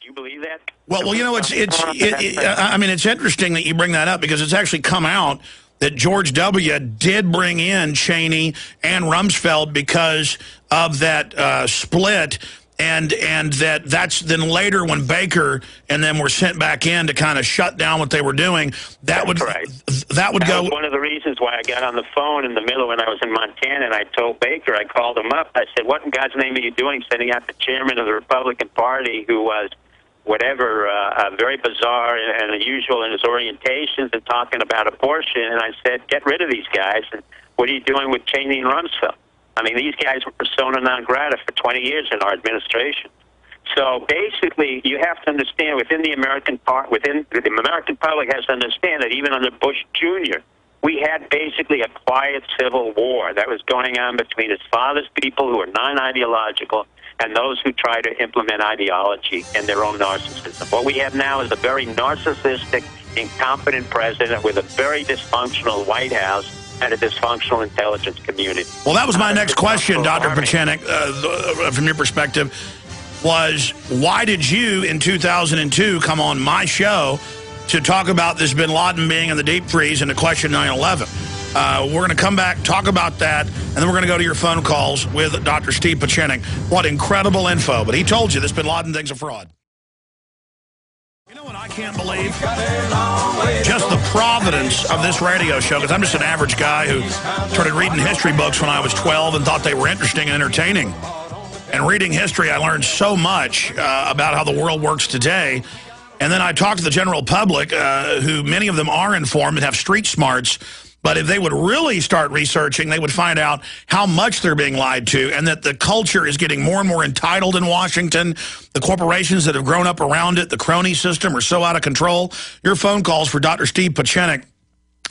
Do you believe that? Well, you know, I mean, it's interesting that you bring that up because it's actually come out that George W. did bring in Cheney and Rumsfeld because of that split, and that's then later when Baker and them were sent back in to kind of shut down what they were doing. That would was one of the reasons why I got on the phone in the middle when I was in Montana, and I told Baker, I called him up. I said, "What in God's name are you doing, sending out the chairman of the Republican Party, who was whatever, very bizarre and unusual in his orientations, and talking about abortion?" And I said, "Get rid of these guys. And what are you doing with Cheney and Rumsfeld? I mean, these guys were persona non grata for 20 years in our administration." So basically, you have to understand within the American public has to understand that even under Bush Jr., we had basically a quiet civil war that was going on between his father's people who are non-ideological and those who try to implement ideology and their own narcissism. What we have now is a very narcissistic, incompetent president with a very dysfunctional White House and a dysfunctional intelligence community. Well, that was my next question, Dr. Pieczenik, from your perspective, was why did you, in 2002, come on my show to talk about this bin Laden being in the deep freeze and to question 9/11? We're going to come back, talk about that, and then we're going to go to your phone calls with Dr. Steve Pieczenik. What incredible info. But he told you this bin Laden thing's a fraud. You know what I can't believe? Just the providence of this radio show, because I'm just an average guy who started reading history books when I was 12 and thought they were interesting and entertaining. And reading history, I learned so much about how the world works today. And then I talked to the general public, who many of them are informed and have street smarts. But if they would really start researching, they would find out how much they're being lied to and that the culture is getting more and more entitled in Washington. The corporations that have grown up around it, the crony system, are so out of control. Your phone calls for Dr. Steve Pieczenik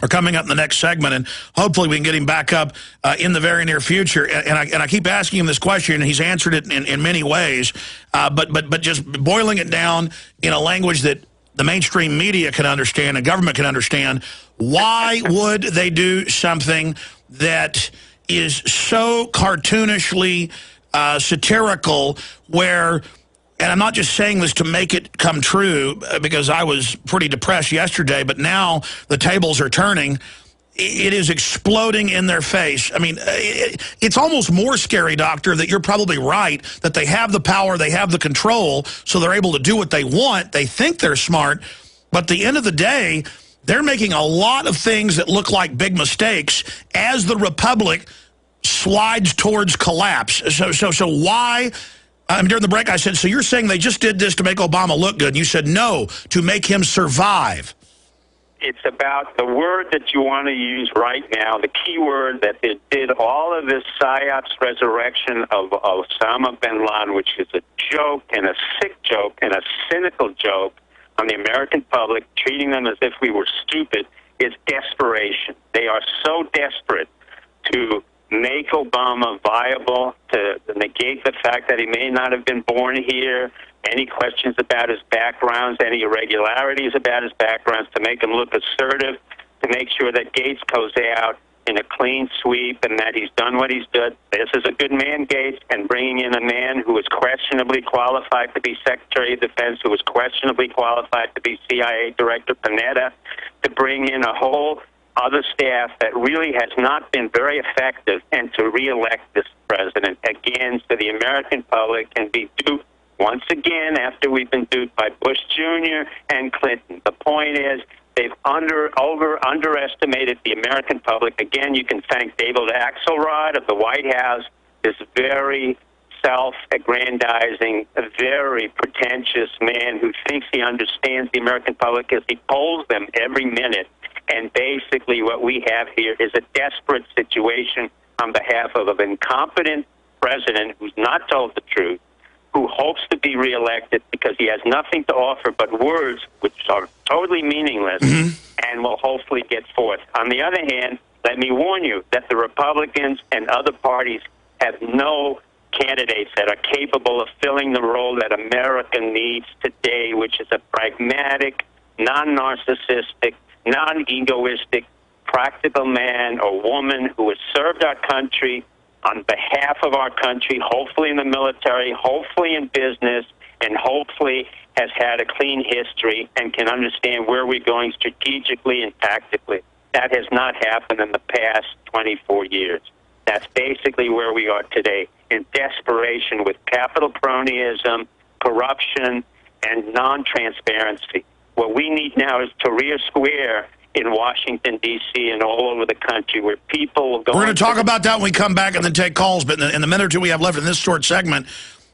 are coming up in the next segment, and hopefully we can get him back up in the very near future. And I keep asking him this question, and he's answered it in many ways, but just boiling it down in a language that the mainstream media can understand and government can understand. Why would they do something that is so cartoonishly satirical where, and I'm not just saying this to make it come true because I was pretty depressed yesterday, but now the tables are turning. It is exploding in their face. I mean, it's almost more scary, Doctor, that you're probably right, that they have the power, they have the control, so they're able to do what they want. They think they're smart, but at the end of the day, they're making a lot of things that look like big mistakes as the Republic slides towards collapse. So why? During the break, I said, so you're saying they just did this to make Obama look good? And you said, no, to make him survive. It's about the word that you want to use right now, the key word that it did all of this psyops resurrection of Osama bin Laden, which is a joke and a sick joke and a cynical joke on the American public, treating them as if we were stupid, is desperation. They are so desperate to make Obama viable, to negate the fact that he may not have been born here, any questions about his backgrounds, any irregularities about his backgrounds, to make him look assertive, to make sure that Gates goes out in a clean sweep and that he's done what he's done. This is a good man, Gates, and bringing in a man who is questionably qualified to be Secretary of Defense, who is questionably qualified to be CIA Director, Panetta, to bring in a whole other staff that really has not been very effective, and to reelect this president again so the American public can be duped once again after we've been duped by Bush Jr. and Clinton. The point is they've underestimated the American public. Again, you can thank David Axelrod of the White House, this very self-aggrandizing, very pretentious man who thinks he understands the American public as he polls them every minute. And basically what we have here is a desperate situation on behalf of an incompetent president who's not told the truth, who hopes to be reelected because he has nothing to offer but words which are totally meaningless and will hopefully get forth. On the other hand, let me warn you that the Republicans and other parties have no candidates that are capable of filling the role that America needs today, which is a pragmatic, non-narcissistic, non-egoistic, practical man or woman who has served our country on behalf of our country, hopefully in the military, hopefully in business, and hopefully has had a clean history and can understand where we're going strategically and tactically. That has not happened in the past 24 years. That's basically where we are today, in desperation with capital cronyism, corruption, and non-transparency. What we need now is Tahrir Square in Washington, D.C., and all over the country, where people will go... We're going to talk about that when we come back and then take calls, but in the minute or two we have left in this short segment,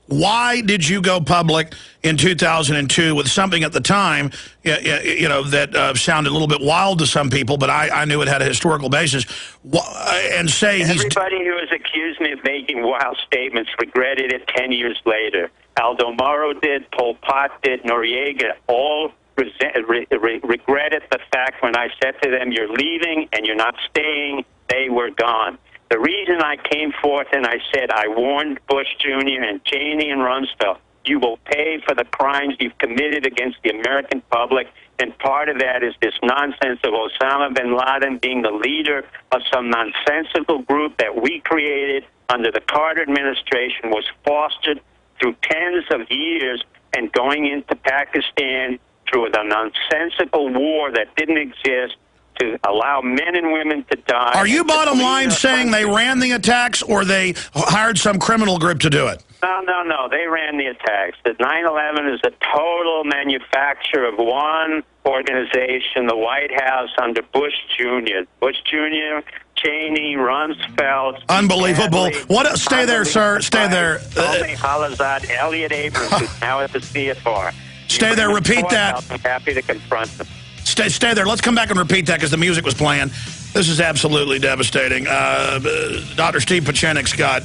why did you go public in 2002 with something at the time, you know, that sounded a little bit wild to some people, but I knew it had a historical basis, and say everybody who has accused me of making wild statements regretted it 10 years later. Aldo Moro did, Pol Pot did, Noriega, all regretted the fact when I said to them, you're leaving and you're not staying, they were gone. The reason I came forth and I said, I warned Bush Jr. and Cheney and Rumsfeld, you will pay for the crimes you've committed against the American public, and part of that is this nonsense of Osama bin Laden being the leader of some nonsensical group that we created under the Carter administration, was fostered through tens of years, and going into Pakistan through the nonsensical war that didn't exist, to allow men and women to die. Are you bottom line saying they ran the attacks or they hired some criminal group to do it? No. They ran the attacks. The 9/11 is a total manufacture of one organization, the White House under Bush Jr. Bush Jr., Cheney, Rumsfeld. Unbelievable. Stay there, sir. Stay there. Khalilzad, Elliot Abrams, who's now at the CFR. Stay there. Repeat that. I'm happy to confront them. Stay there. Let's come back and repeat that because the music was playing. This is absolutely devastating. Dr. Steve Pieczenik's got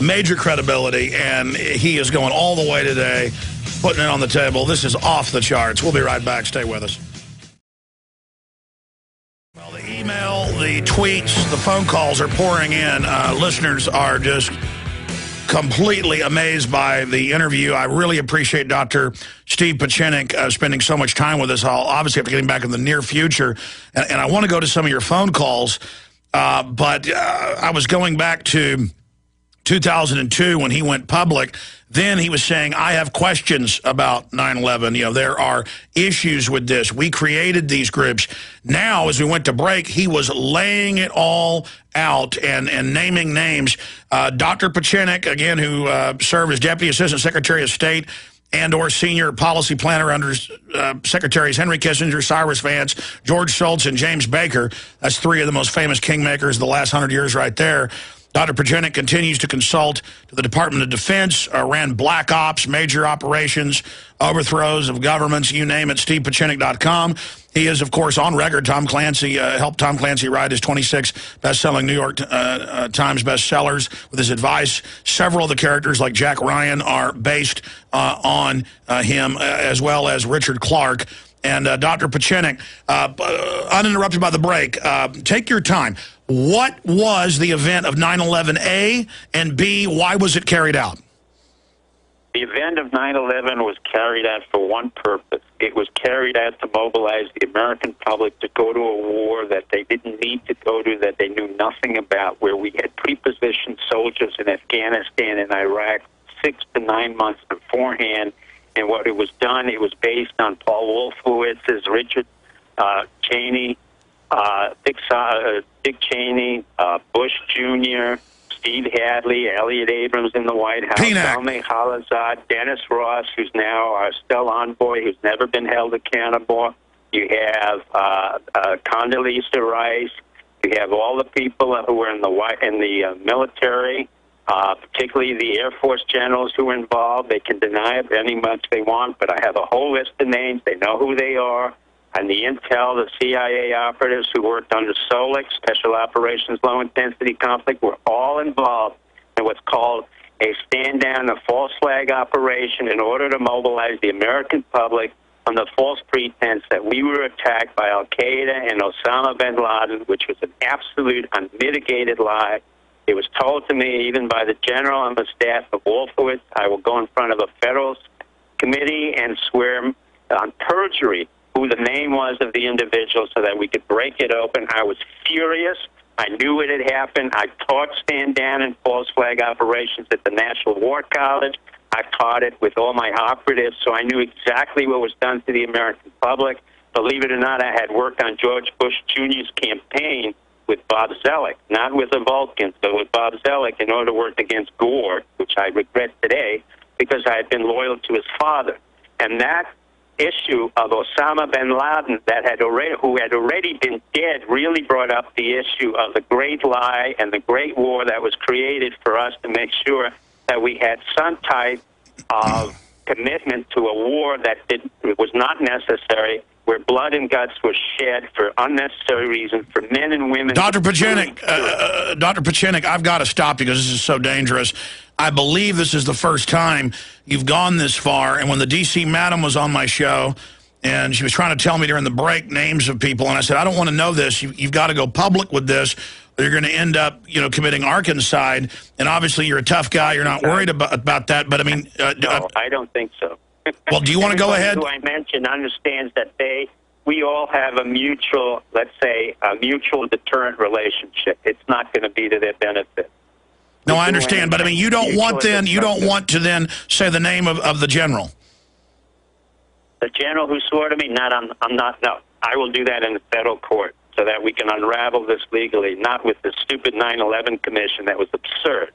major credibility, and he is going all the way today, putting it on the table. This is off the charts. We'll be right back. Stay with us. Well, the email, the tweets, the phone calls are pouring in. Listeners are just completely amazed by the interview. I really appreciate Dr. Steve Pieczenik spending so much time with us. I'll obviously have to get him back in the near future. And I want to go to some of your phone calls, but I was going back to 2002 when he went public. Then he was saying, I have questions about 9/11. You know, there are issues with this. We created these groups. Now, as we went to break, he was laying it all out and naming names. Dr. Pieczenik, again, who served as Deputy Assistant Secretary of State and/or Senior Policy Planner under Secretaries Henry Kissinger, Cyrus Vance, George Shultz, and James Baker. That's three of the most famous kingmakers of the last 100 years right there. Dr. Pieczenik continues to consult to the Department of Defense, ran black ops, major operations, overthrows of governments, you name it, StevePieczenik.com. He is, of course, on record. Tom Clancy helped Tom Clancy write his 26 best-selling New York Times bestsellers with his advice. Several of the characters, like Jack Ryan, are based on him, as well as Richard Clark. And Dr. Pieczenik, uninterrupted by the break, take your time. What was the event of 9/11, and B, why was it carried out? The event of 9/11 was carried out for one purpose. It was carried out to mobilize the American public to go to a war that they didn't need to go to, that they knew nothing about, where we had pre-positioned soldiers in Afghanistan and Iraq 6 to 9 months beforehand. And what it was done, it was based on Paul Wolfowitz's Richard Cheney, Dick Cheney, Bush Jr., Steve Hadley, Elliot Abrams in the White House, Salme Khalilzad, Dennis Ross, who's now our Stella envoy, who's never been held accountable. You have Condoleezza Rice. You have all the people who were in the military. Particularly the Air Force generals who were involved. They can deny it any much they want, but I have a whole list of names. They know who they are. And the intel, the CIA operatives who worked under SOLIC, Special Operations Low Intensity Conflict, were all involved in what's called a stand-down, a false flag operation in order to mobilize the American public on the false pretense that we were attacked by Al-Qaeda and Osama bin Laden, which was an absolute unmitigated lie. It was told to me even by the general on the staff of Wolfowitz, I will go in front of a federal committee and swear on perjury who the name was of the individual so that we could break it open. I was furious. I knew it had happened. I taught stand down and false flag operations at the National War College. I taught it with all my operatives, so I knew exactly what was done to the American public. Believe it or not, I had worked on George Bush Jr.'s campaign with Bob Zellick, not with the Vulcans, but with Bob Zellick in order to work against Gore, which I regret today because I had been loyal to his father. And that issue of Osama bin Laden who had already been dead really brought up the issue of the great lie and the great war that was created for us to make sure that we had some type of commitment to a war that was not necessary, where blood and guts were shed for unnecessary reasons for men and women. Dr. Pieczenik, I've got to stop because this is so dangerous. I believe this is the first time you've gone this far. And when the D.C. madam was on my show, and she was trying to tell me during the break names of people, and I said, I don't want to know this. You've got to go public with this, or you're going to end up, committing arkancide. And obviously, you're a tough guy. You're not worried about that. But I mean, no, I don't think so. Well, do you want to go ahead? Who I mentioned understands that we all have a mutual, let's say, a mutual deterrent relationship. It's not going to be to their benefit. No, I understand, but I mean, you don't want to then say the name of the general. The general who swore to me? I'm not. No, I will do that in the federal court so that we can unravel this legally, not with the stupid 9/11 commission. That was absurd.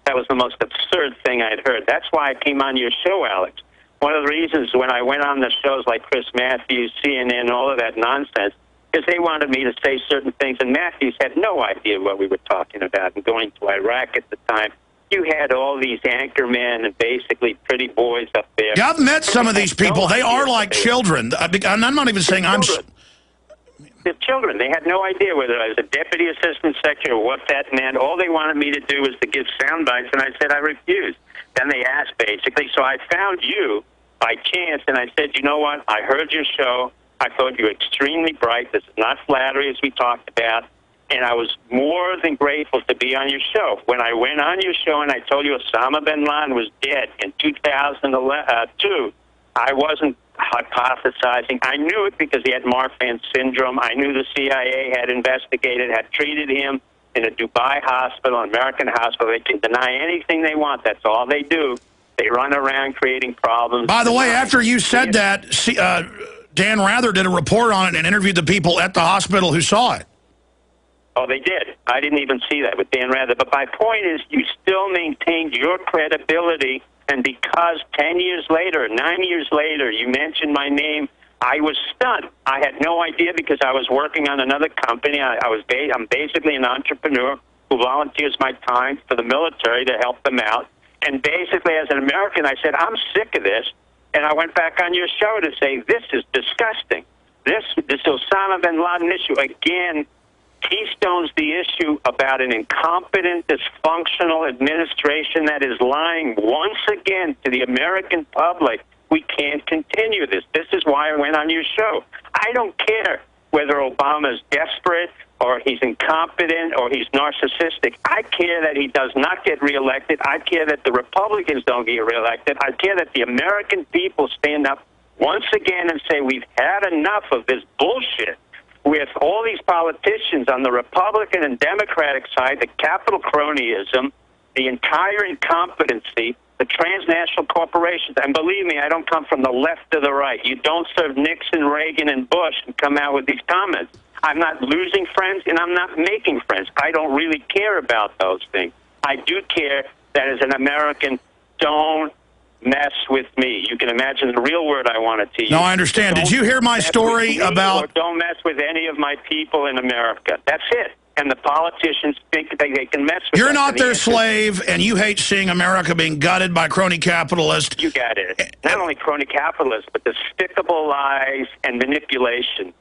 That was the most absurd thing I'd heard. That's why I came on your show, Alex. One of the reasons when I went on the shows like Chris Matthews, CNN, all of that nonsense, is they wanted me to say certain things, and Matthews had no idea what we were talking about. And going to Iraq at the time, you had all these anchormen and basically pretty boys up there. Yeah, I've met some of these people. They are like children. I'm not even saying I'm... The children. They had no idea whether I was a deputy assistant secretary or what that meant. All they wanted me to do was to give sound bites, and I said I refused. Then they asked, basically. So I found you by chance, and I said, you know what? I heard your show. I thought you were extremely bright. This is not flattery, as we talked about. And I was more than grateful to be on your show. When I went on your show and I told you Osama bin Laden was dead in 2002, I wasn't hypothesizing. I knew it because he had Marfan syndrome. I knew the CIA had investigated, had treated him in a Dubai hospital, an American hospital. They can deny anything they want. That's all they do. They run around creating problems. By the way, after you said that, Dan Rather did a report on it and interviewed the people at the hospital who saw it. Oh, they did. I didn't even see that with Dan Rather. But my point is, you still maintained your credibility, and because 10 years later, 9 years later, you mentioned my name, I was stunned. I had no idea because I was working on another company. I'm basically an entrepreneur who volunteers my time for the military to help them out. And basically, as an American, I said, I'm sick of this. And I went back on your show to say, this is disgusting. This Osama bin Laden issue, again, keystones the issue about an incompetent, dysfunctional administration that is lying once again to the American public. We can't continue this. This is why I went on your show. I don't care whether Obama's desperate or he's incompetent or he's narcissistic. I care that he does not get reelected. I care that the Republicans don't get reelected. I care that the American people stand up once again and say, we've had enough of this bullshit with all these politicians on the Republican and Democratic side, the capital cronyism, the entire incompetency, the transnational corporations. And believe me, I don't come from the left or the right. You don't serve Nixon, Reagan, and Bush and come out with these comments. I'm not losing friends, and I'm not making friends. I don't really care about those things. I do care that as an American, don't mess with me. You can imagine the real word I wanted to use. No, I understand. Did you hear my story about... Or don't mess with any of my people in America. That's it. And the politicians think they can mess with You're not their slave, and you hate seeing America being gutted by crony capitalists. You got it. Not only crony capitalists, but despicable lies and manipulation.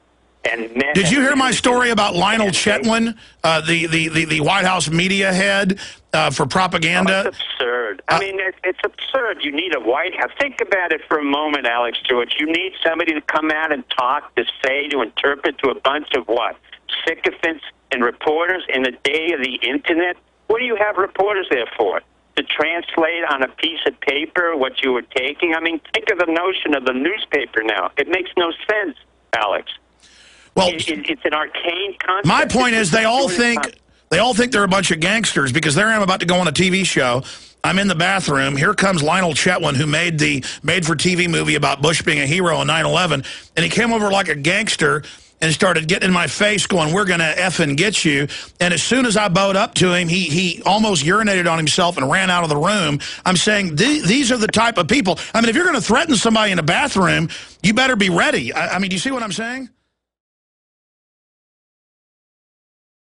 Did you hear my story about Lionel Chetwin, the White House media head for propaganda? Oh, it's absurd. I mean, it's absurd. You need a White House. Think about it for a moment, Alex Stewart. You need somebody to come out and talk, to say, to interpret to a bunch of what? Sycophants and reporters in the day of the Internet? What do you have reporters there for? To translate on a piece of paper what you were taking? I mean, think of the notion of the newspaper now. It makes no sense, Alex. Well, it's an arcane concept. my point is they all think they're a bunch of gangsters because there I am about to go on a TV show. I'm in the bathroom. Here comes Lionel Chetwin, who made the made-for-TV movie about Bush being a hero on 9/11, and he came over like a gangster and started getting in my face going, we're going to effing get you. And as soon as I bowed up to him, he almost urinated on himself and ran out of the room. I'm saying these are the type of people. I mean, if you're going to threaten somebody in a bathroom, you better be ready. I mean, do you see what I'm saying?